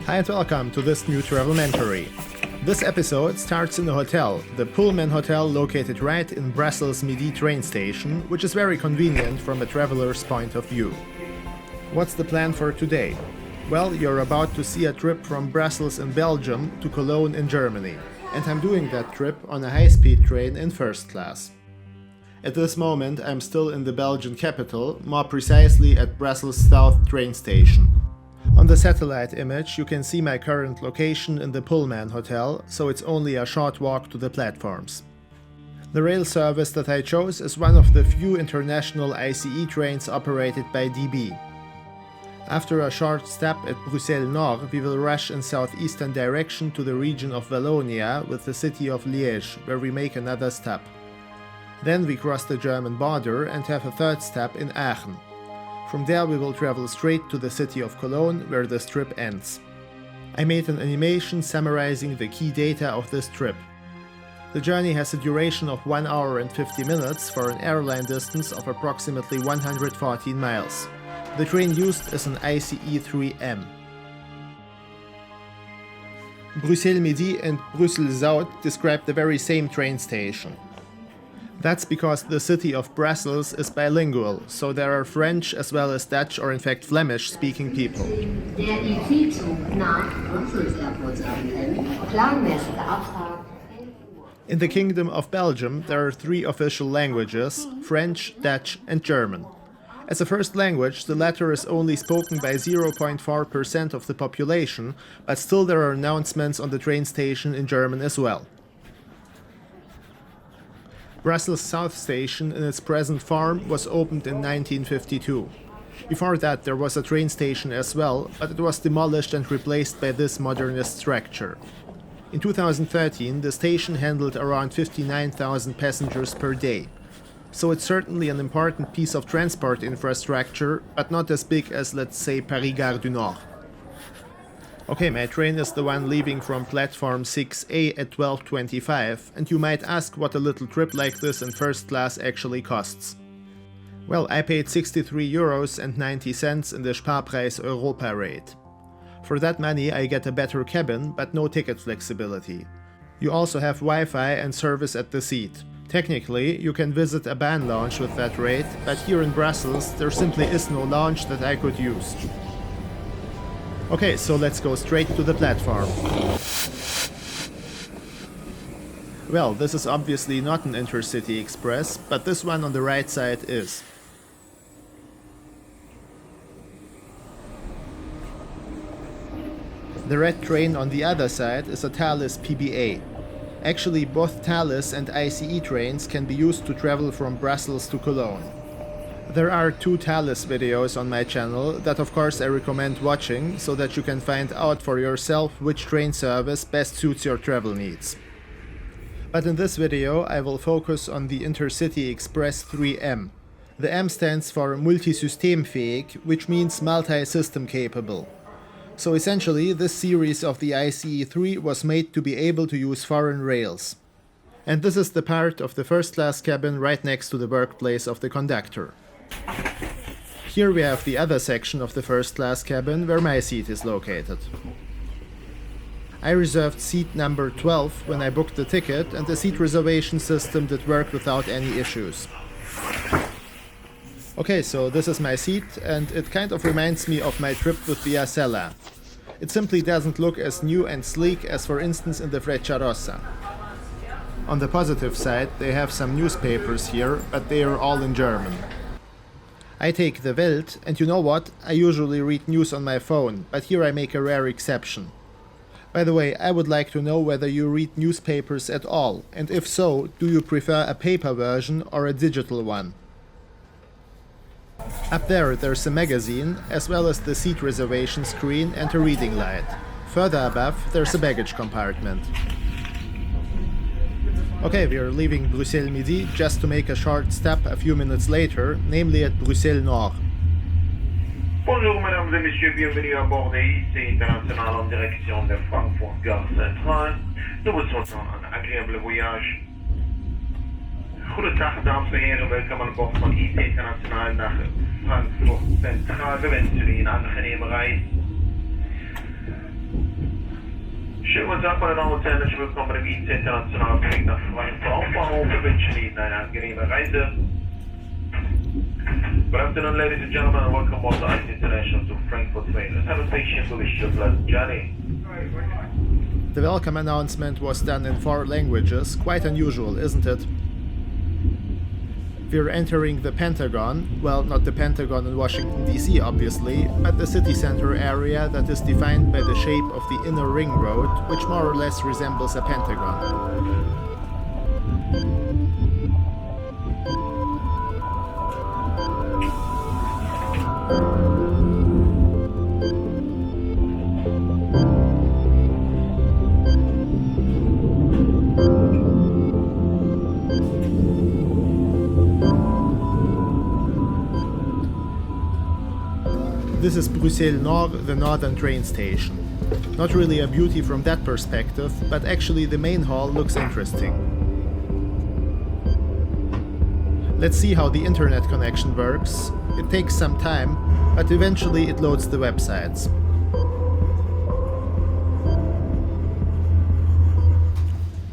Hi and welcome to this new travelmentary. This episode starts in a hotel, the Pullman Hotel located right in Bruxelles-Midi train station, which is very convenient from a traveler's point of view. What's the plan for today? Well, you're about to see a trip from Brussels in Belgium to Cologne in Germany, and I'm doing that trip on a high-speed train in first class. At this moment, I'm still in the Belgian capital, more precisely at Brussels South train station. On the satellite image, you can see my current location in the Pullman Hotel, so it's only a short walk to the platforms. The rail service that I chose is one of the few international ICE trains operated by DB. After a short stop at Bruxelles Nord, we will rush in southeastern direction to the region of Wallonia with the city of Liège, where we make another stop. Then we cross the German border and have a third stop in Aachen. From there we will travel straight to the city of Cologne, where this trip ends. I made an animation summarizing the key data of this trip. The journey has a duration of 1 hour and 50 minutes for an airline distance of approximately 114 miles. The train used is an ICE 3M. Bruxelles-Midi and Bruxelles South describe the very same train station. That's because the city of Brussels is bilingual, so there are French as well as Dutch or in fact Flemish speaking people. In the Kingdom of Belgium there are 3 official languages, French, Dutch and German. As a first language, the latter is only spoken by 0.4% of the population, but still there are announcements on the train station in German as well. Brussels South Station in its present form was opened in 1952. Before that there was a train station as well, but it was demolished and replaced by this modernist structure. In 2013 the station handled around 59,000 passengers per day. So it's certainly an important piece of transport infrastructure, but not as big as, let's say, Paris Gare du Nord. Okay, my train is the one leaving from platform 6A at 12:25, and you might ask what a little trip like this in first class actually costs. Well, I paid 63 euros and 90 cents in the Sparpreis Europa rate. For that money I get a better cabin, but no ticket flexibility. You also have Wi-Fi and service at the seat. Technically, you can visit a ban lounge with that rate, but here in Brussels there simply is no lounge that I could use. Okay, so let's go straight to the platform. Well, this is obviously not an intercity express, but this one on the right side is. The red train on the other side is a Thalys PBA. Actually, both Thalys and ICE trains can be used to travel from Brussels to Cologne. There are 2 Thalys videos on my channel that of course I recommend watching so that you can find out for yourself which train service best suits your travel needs. But in this video I will focus on the Intercity Express 3M. The M stands for multisystemfähig, which means multi-system capable. So essentially this series of the ICE 3 was made to be able to use foreign rails. And this is the part of the first class cabin right next to the workplace of the conductor. Here we have the other section of the first class cabin where my seat is located. I reserved seat number 12 when I booked the ticket, and the seat reservation system did work without any issues. Okay, so this is my seat, and it kind of reminds me of my trip with Via Sella. It simply doesn't look as new and sleek as for instance in the Frecciarossa. On the positive side, they have some newspapers here, but they are all in German. I take the Welt, and you know what? I usually read news on my phone, but here I make a rare exception. By the way, I would like to know whether you read newspapers at all, and if so, do you prefer a paper version or a digital one? Up there's a magazine, as well as the seat reservation screen and a reading light. Further above, there's a baggage compartment. Okay, we are leaving Bruxelles-Midi just to make a short stop a few minutes later, namely at Bruxelles Nord. Bonjour mesdames et messieurs, bienvenue à bord des IC international en direction de Frankfurt Gare Central. Nous vous souhaitons un agréable voyage. Goedendag dames en heren, welkom aan boord van IC international naar Frankfurt Centraal. We wensen jullie een aangename reis. Schönen guten Tag, meine Damen und Herren, herzlich willkommen im IC International Flug nach Frankfurt. Bahnhof, wir wünschen Ihnen eine angenehme Reise. Good afternoon, ladies and gentlemen, and welcome aboard the IC International to Frankfurt train. Let's have a patient, we wish you a pleasant journey. The welcome announcement was done in 4 languages, quite unusual, isn't it? We're entering the Pentagon, well, not the Pentagon in Washington DC obviously, but the city center area that is defined by the shape of the inner ring road, which more or less resembles a pentagon. This is Bruxelles Nord, the northern train station. Not really a beauty from that perspective, but actually the main hall looks interesting. Let's see how the internet connection works. It takes some time, but eventually it loads the websites.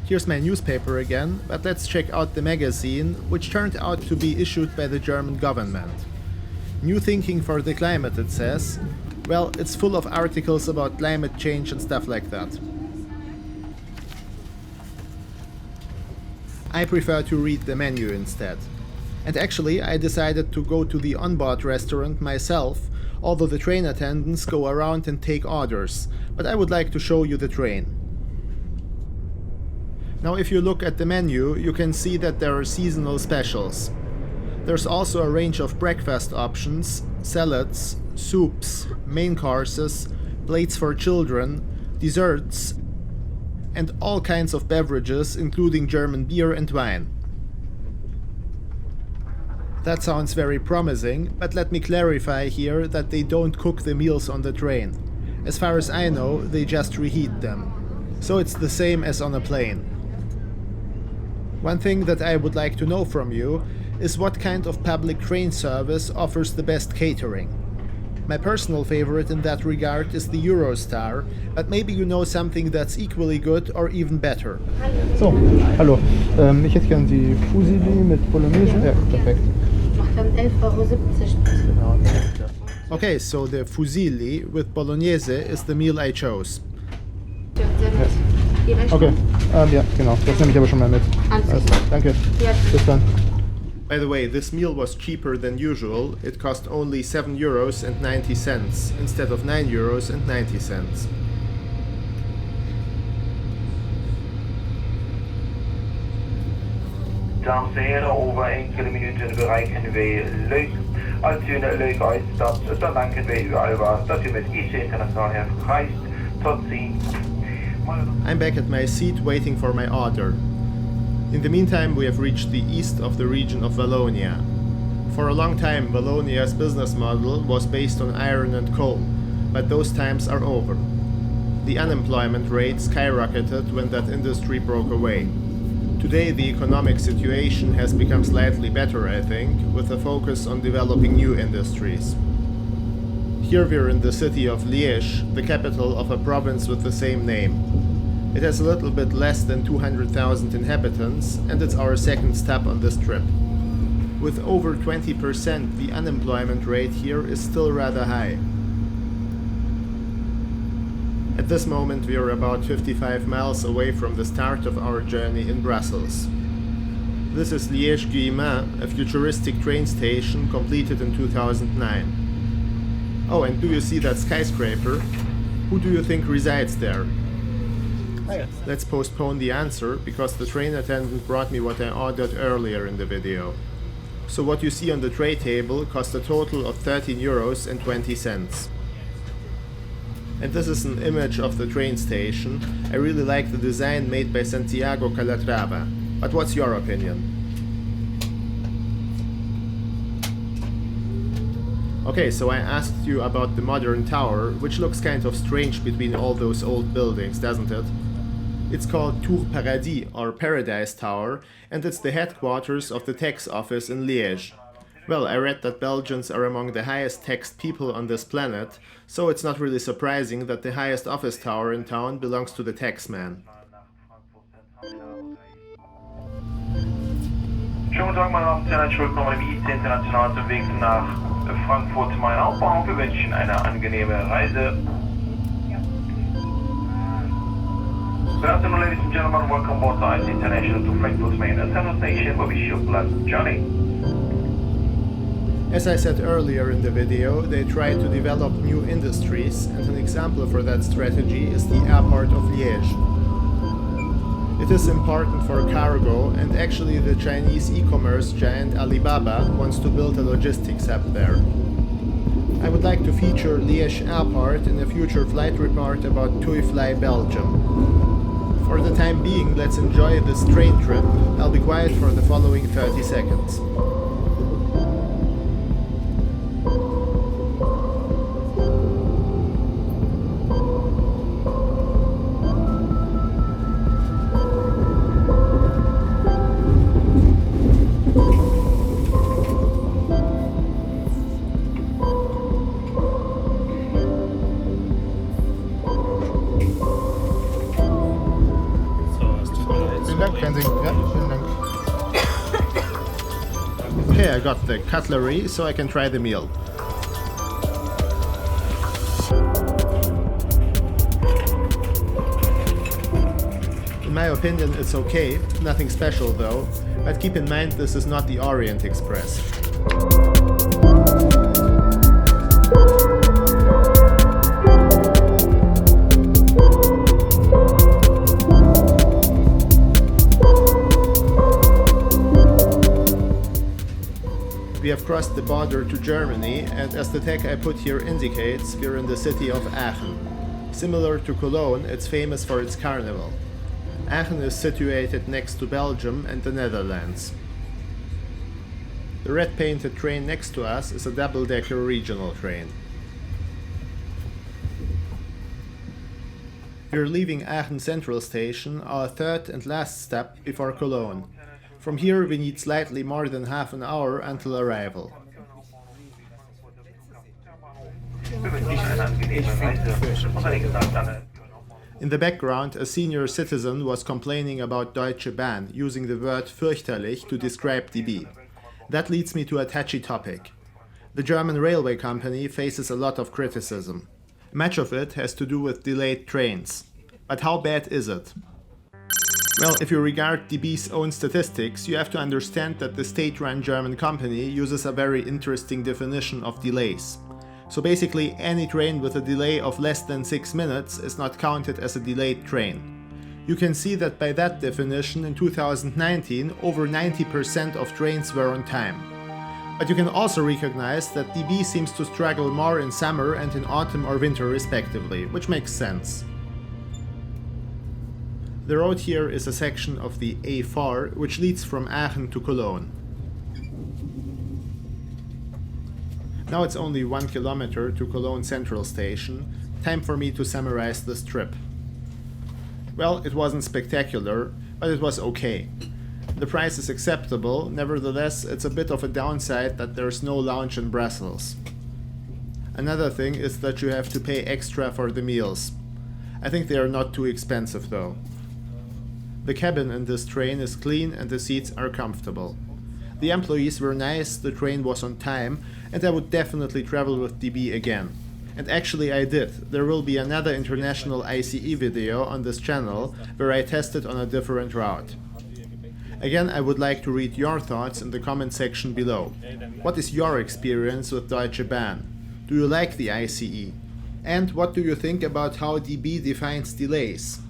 Here's my newspaper again, but let's check out the magazine, which turned out to be issued by the German government. New Thinking for the Climate, it says. Well, it's full of articles about climate change and stuff like that. I prefer to read the menu instead. And actually, I decided to go to the onboard restaurant myself, although the train attendants go around and take orders, but I would like to show you the train. Now, if you look at the menu, you can see that there are seasonal specials. There's also a range of breakfast options, salads, soups, main courses, plates for children, desserts, and all kinds of beverages, including German beer and wine. That sounds very promising, but let me clarify here that they don't cook the meals on the train. As far as I know, they just reheat them. So it's the same as on a plane. One thing that I would like to know from you is what kind of public train service offers the best catering. My personal favorite in that regard is the Eurostar, but maybe you know something that's equally good or even better. So, hallo. Ich hätte gern die Fusilli mit Bolognese. Ja, perfekt. Macht dann 11,70 €. Genau. Okay, so the fusilli with bolognese is the meal I chose. Okay, ja, genau. Das nehme ich aber schon mal mit. Alles klar, danke. Ja. Bis dann. By the way, this meal was cheaper than usual. It cost only €7.90 instead of €9.90. Dames en heren, over enkele minuten bereiken wij Leuk. Als u een Leuk uitstapt, dan danken wij u alvast dat u met IC International heeft gereisd. Tot ziens. I'm back at my seat waiting for my order. In the meantime, we have reached the east of the region of Wallonia. For a long time, Wallonia's business model was based on iron and coal, but those times are over. The unemployment rate skyrocketed when that industry broke away. Today, the economic situation has become slightly better, I think, with a focus on developing new industries. Here we're in the city of Liège, the capital of a province with the same name. It has a little bit less than 200,000 inhabitants, and it's our second stop on this trip. With over 20%, the unemployment rate here is still rather high. At this moment, we are about 55 miles away from the start of our journey in Brussels. This is Liège-Guillemins, a futuristic train station completed in 2009. Oh, and do you see that skyscraper? Who do you think resides there? Let's postpone the answer, because the train attendant brought me what I ordered earlier in the video. So what you see on the tray table cost a total of €13.20. And this is an image of the train station. I really like the design made by Santiago Calatrava. But what's your opinion? Okay, so I asked you about the modern tower, which looks kind of strange between all those old buildings, doesn't it? It's called Tour Paradis, or Paradise Tower, and it's the headquarters of the tax office in Liège. Well, I read that Belgians are among the highest taxed people on this planet, so it's not really surprising that the highest office tower in town belongs to the taxman. Schönen Tag, meine Damen und Herren, willkommen im IC International zum Weg nach Frankfurt Main Hauptbahnhof. Wir wünschen eine angenehme Reise. Good afternoon, ladies and gentlemen. Welcome aboard the IC International to Frankfurt Main Central Station. We wish you a pleasant journey. As I said earlier in the video, they try to develop new industries, and an example for that strategy is the airport of Liège. It is important for cargo, and actually the Chinese e-commerce giant Alibaba wants to build a logistics hub there. I would like to feature Liège Airport in a future flight report about TUI Fly Belgium. For the time being, let's enjoy this train trip. I'll be quiet for the following 30 seconds. Okay, I got the cutlery, so I can try the meal. In my opinion, it's okay, nothing special though, but keep in mind this is not the Orient Express. We have crossed the border to Germany, and as the tag I put here indicates, we're in the city of Aachen. Similar to Cologne, it's famous for its carnival. Aachen is situated next to Belgium and the Netherlands. The red painted train next to us is a double-decker regional train. We're leaving Cologne Central Station, our third and last step before Cologne. From here we need slightly more than half an hour until arrival. In the background, a senior citizen was complaining about Deutsche Bahn, using the word fürchterlich to describe DB. That leads me to a touchy topic. The German railway company faces a lot of criticism. Much of it has to do with delayed trains. But how bad is it? Well, if you regard DB's own statistics, you have to understand that the state-run German company uses a very interesting definition of delays. So basically, any train with a delay of less than 6 minutes is not counted as a delayed train. You can see that by that definition, in 2019, over 90% of trains were on time. But you can also recognize that DB seems to struggle more in summer and in autumn or winter respectively, which makes sense. The road here is a section of the A4, which leads from Aachen to Cologne. Now it's only 1 kilometer to Cologne Central Station. Time for me to summarize this trip. Well, it wasn't spectacular, but it was okay. The price is acceptable, nevertheless it's a bit of a downside that there's no lounge in Brussels. Another thing is that you have to pay extra for the meals. I think they are not too expensive though. The cabin in this train is clean and the seats are comfortable. The employees were nice, the train was on time, and I would definitely travel with DB again. And actually I did. There will be another international ICE video on this channel where I tested on a different route. Again, I would like to read your thoughts in the comment section below. What is your experience with Deutsche Bahn? Do you like the ICE? And what do you think about how DB defines delays?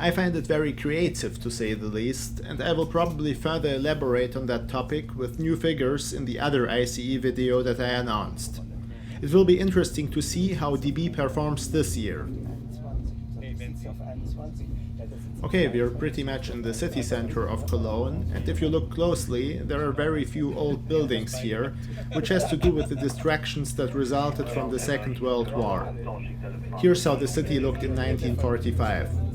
I find it very creative to say the least, and I will probably further elaborate on that topic with new figures in the other ICE video that I announced. It will be interesting to see how DB performs this year. Okay, we are pretty much in the city center of Cologne, and if you look closely, there are very few old buildings here, which has to do with the distractions that resulted from the Second World War. Here's how the city looked in 1945.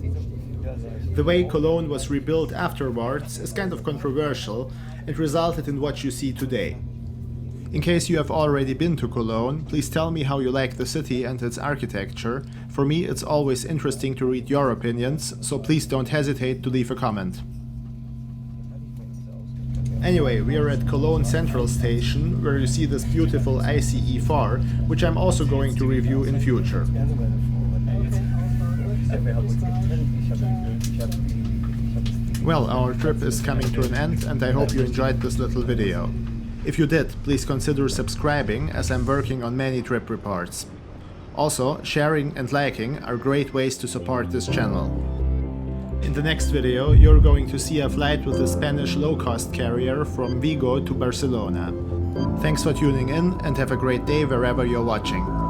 The way Cologne was rebuilt afterwards is kind of controversial and resulted in what you see today. In case you have already been to Cologne, please tell me how you like the city and its architecture. For me, it's always interesting to read your opinions, so please don't hesitate to leave a comment. Anyway, we are at Cologne Central Station, where you see this beautiful ICE 4, which I'm also going to review in future. Well, our trip is coming to an end, and I hope you enjoyed this little video. If you did, please consider subscribing, as I'm working on many trip reports. Also, sharing and liking are great ways to support this channel. In the next video, you're going to see a flight with a Spanish low-cost carrier from Vigo to Barcelona. Thanks for tuning in, and have a great day wherever you're watching.